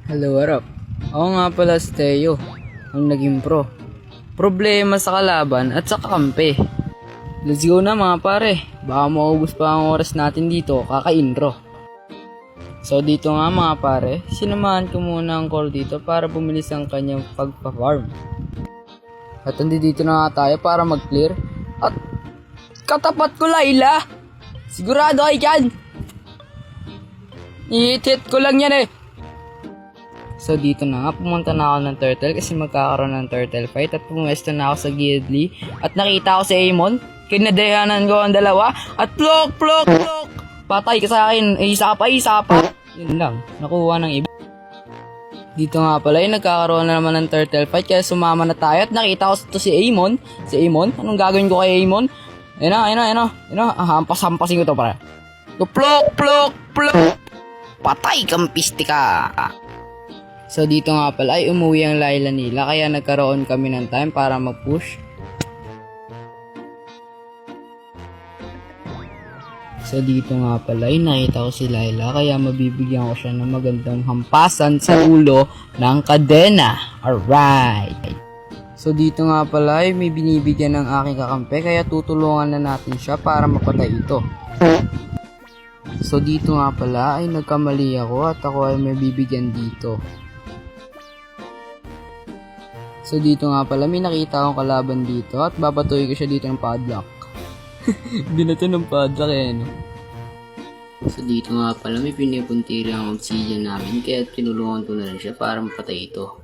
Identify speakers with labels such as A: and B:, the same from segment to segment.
A: Hello, what up? Ako nga pala si Teo, ang naging pro. Problema sa kalaban at sa kakampi. Let's go na mga pare, baka maubos pa ang oras natin dito kaka-intro. So dito nga mga pare, sinamahan ko muna ang call dito para bumilis ang kanyang pagpa-farm. At dito na nga tayo para mag-clear. At katapat ko Layla! Sigurado kayo dyan! I-hit ko lang yan eh! So dito na nga, pumunta na ako ng turtle kasi magkakaroon ng turtle fight at pumuwesto na ako sa Gidley at nakita ko si Amon, kinadehanan ko ang dalawa at plok! Patay ka sa akin, isa pa. Yun lang, nakuha ng iba. Dito nga pala nagkakaroon na naman ng turtle fight kaya sumama na tayo at nakita ko to si Amon. Anong gagawin ko kay Amon? Ayun na, hampasin ko to para. Plok! Patay kang pistika! So dito nga pala ay umuwi ang Layla nila kaya nagkaroon kami ng time para mag-push. So dito nga pala ay nakita ko si Layla kaya mabibigyan ko siya ng magandang hampasan sa ulo ng kadena. Alright! So dito nga pala ay may binibigyan ng aking kakampi kaya tutulungan na natin siya para mapatay ito. So dito nga pala ay nagkamali ako at ako ay may bibigyan dito. So dito nga pala may nakita akong kalaban dito at babatuloy ko siya dito ng padlock. Binato ng padlock eh no? So dito nga pala may pinipuntiri ang obsidian namin kaya tinulungan ko na rin siya para mapatay ito.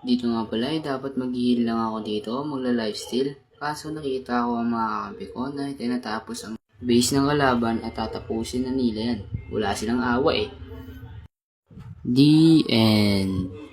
A: Dito nga pala ay dapat mag-heal lang ako dito, magla-lifesteal. Kaso nakita ko ang mga kakampi ko na tinatapos ang base ng kalaban at tatapusin na nila yan. Wala silang awa eh. The end.